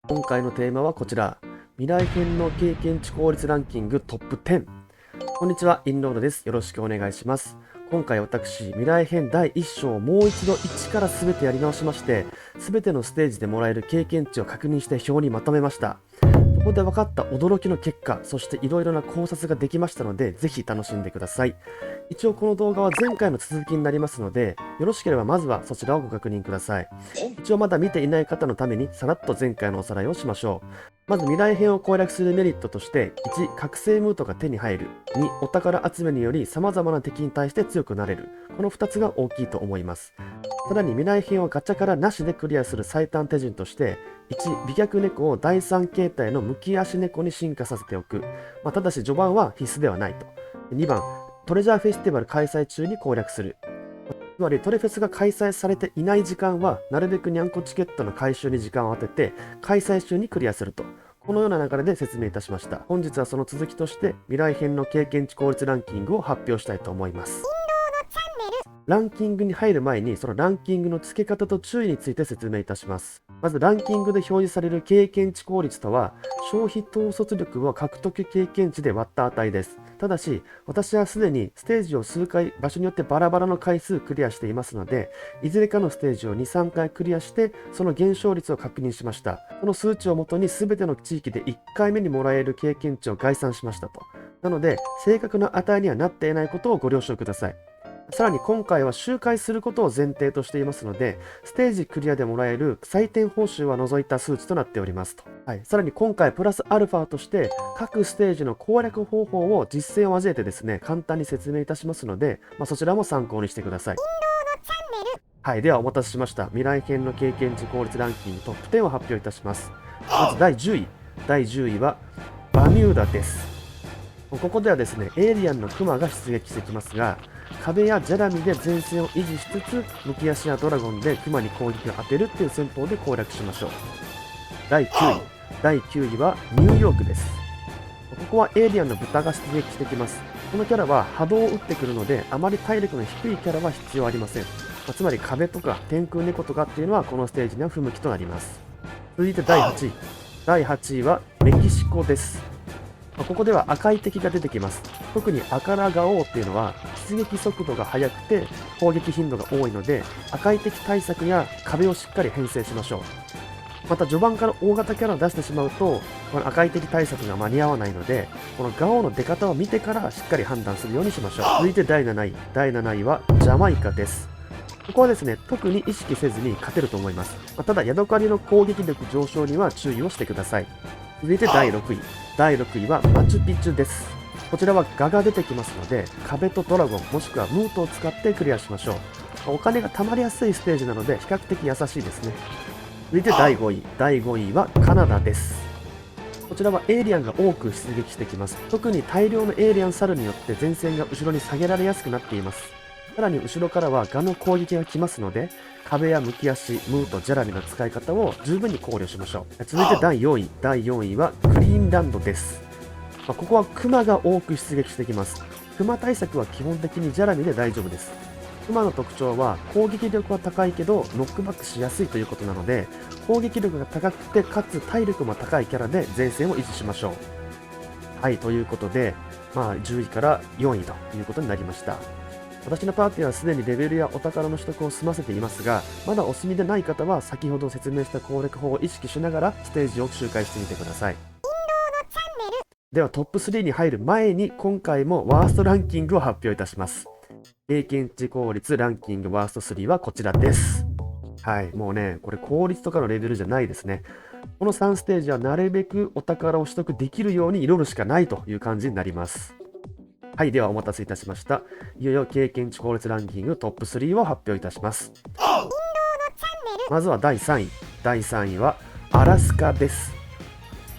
今回のテーマはこちら。未来編の経験値効率ランキングトップ10。こんにちは、インロードです。よろしくお願いします。今回私、未来編第1章をもう一度1から全てやり直しまして、全てのステージでもらえる経験値を確認して表にまとめました。ここで分かった驚きの結果、そしていろいろな考察ができましたので、ぜひ楽しんでください。一応この動画は前回の続きになりますので、よろしければまずはそちらをご確認ください。一応まだ見ていない方のためにさらっと前回のおさらいをしましょう。まず未来編を攻略するメリットとして、1、覚醒ムートが手に入る。2、お宝集めにより様々な敵に対して強くなれる。この2つが大きいと思います。さらに未来編をガチャからなしでクリアする最短手順として、1、美脚猫を第3形態のむき足猫に進化させておく。ただし序盤は必須ではないと。2番、トレジャーフェスティバル開催中に攻略する。つまりトレフェスが開催されていない時間は、なるべくにゃんこチケットの回収に時間を当てて、開催中にクリアすると。このような流れで説明いたしました。本日はその続きとして、未来編の経験値効率ランキングを発表したいと思います。ランキングに入る前に、そのランキングの付け方と注意について説明いたします。まず、ランキングで表示される経験値効率とは、消費統率力を獲得経験値で割った値です。ただし、私はすでにステージを数回、場所によってバラバラの回数クリアしていますので、いずれかのステージを2、3回クリアして、その減少率を確認しました。この数値をもとに全ての地域で1回目にもらえる経験値を概算しましたと。なので、正確な値にはなっていないことをご了承ください。さらに今回は周回することを前提としていますので、ステージクリアでもらえる採点報酬は除いた数値となっておりますと。さらに今回プラスアルファとして各ステージの攻略方法を実践を交えてですね、簡単に説明いたしますので、そちらも参考にしてください。ではお待たせしました。未来編の経験値効率ランキングトップ10を発表いたします。まず第10位。第10位はバミューダです。ここではですね、エイリアンのクマが出撃してきますが、壁やジェラミで前線を維持しつつ、むき足やドラゴンでクマに攻撃を当てるっていう戦法で攻略しましょう。第9位。第9位はニューヨークです。ここはエイリアンの豚が出撃してきます。このキャラは波動を打ってくるので、あまり体力の低いキャラは必要ありません。つまり壁とか天空猫とかっていうのはこのステージには不向きとなります。続いて第8位。第8位はメキシコです。ここでは赤い敵が出てきます。特に赤ラガオウっていうのは出撃速度が速くて攻撃頻度が多いので、赤い敵対策や壁をしっかり編成しましょう。また序盤から大型キャラを出してしまうと、この赤い敵対策が間に合わないので、このガオウの出方を見てからしっかり判断するようにしましょう。続いて第7位。第7位はジャマイカです。ここはですね、特に意識せずに勝てると思います。ただヤドカリの攻撃力上昇には注意をしてください。続いて第6位。第6位はマチュピチュです。こちらはガが出てきますので、壁とドラゴンもしくはムートを使ってクリアしましょう。お金が貯まりやすいステージなので比較的優しいですね。続いて第5位。第5位はカナダです。こちらはエイリアンが多く出撃してきます。特に大量のエイリアン猿によって前線が後ろに下げられやすくなっています。さらに後ろからはガの攻撃が来ますので、壁やむき足、ムート、ジェラミの使い方を十分に考慮しましょう。続いて第4位。第4位はグリーンランドです。ここはクマが多く出撃してきます。クマ対策は基本的にジェラミで大丈夫です。クマの特徴は攻撃力は高いけどノックバックしやすいということなので、攻撃力が高くてかつ体力も高いキャラで前線を維持しましょう。ということで、10位から4位ということになりました。私のパーティーはすでにレベルやお宝の取得を済ませていますが、まだお済みでない方は先ほど説明した攻略法を意識しながらステージを周回してみてください。ではトップ3に入る前に今回もワーストランキングを発表いたします。経験値効率ランキングワースト3はこちらです。もうね、これ効率とかのレベルじゃないですね。この3ステージはなるべくお宝を取得できるように彩るしかないという感じになります。ではお待たせいたしました。いよいよ経験値効率ランキングトップ3を発表いたします。まずは第3位。第3位はアラスカです。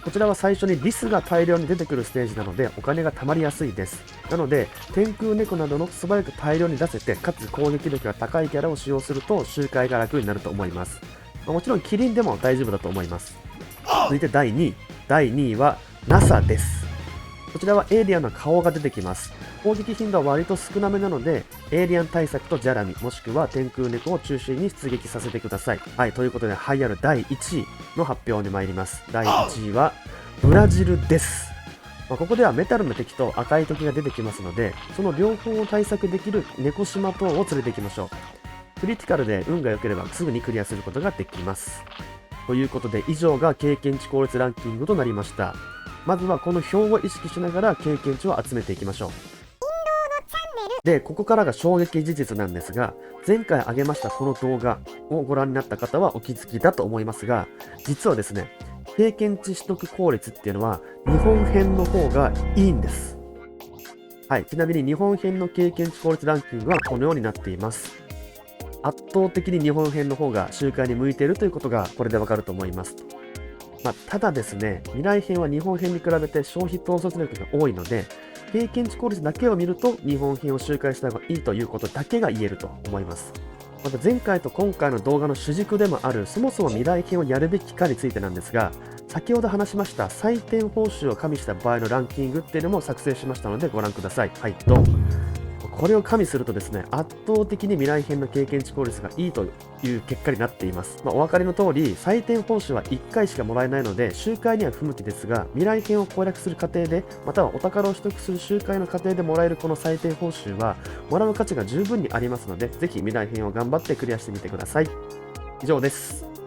こちらは最初にリスが大量に出てくるステージなのでお金が貯まりやすいです。なので天空猫などの素早く大量に出せてかつ攻撃力が高いキャラを使用すると周回が楽になると思います。もちろんキリンでも大丈夫だと思います。続いて第2位。第2位は NASA です。こちらはエイリアンの顔が出てきます。攻撃頻度は割と少なめなので、エイリアン対策とジャラミ、もしくは天空猫を中心に出撃させてください。はい、ということで、栄えある第1位の発表に参ります。第1位は、ブラジルです。ここではメタルの敵と赤い敵が出てきますので、その両方を対策できる猫島等を連れて行きましょう。クリティカルで運が良ければすぐにクリアすることができます。ということで、以上が経験値効率ランキングとなりました。まずはこの表を意識しながら経験値を集めていきましょう。で、ここからが衝撃事実なんですが、前回上げましたこの動画をご覧になった方はお気づきだと思いますが、実はですね、経験値取得効率っていうのは日本編の方がいいんです。はい、ちなみに日本編の経験値効率ランキングはこのようになっています。圧倒的に日本編の方が周回に向いているということがこれでわかると思います。ただですね、未来編は日本編に比べて消費統率力が多いので、経験値効率だけを見ると日本編を周回した方がいいということだけが言えると思います。また前回と今回の動画の主軸でもあるそもそも未来編をやるべきかについてなんですが、先ほど話しました採点報酬を加味した場合のランキングっていうのも作成しましたのでご覧ください。はい、ドン。これを加味するとですね、圧倒的に未来編の経験値効率がいいという結果になっています。お分かりの通り、採点報酬は1回しかもらえないので、周回には不向きですが、未来編を攻略する過程で、またはお宝を取得する周回の過程でもらえるこの採点報酬は、もらう価値が十分にありますので、ぜひ未来編を頑張ってクリアしてみてください。以上です。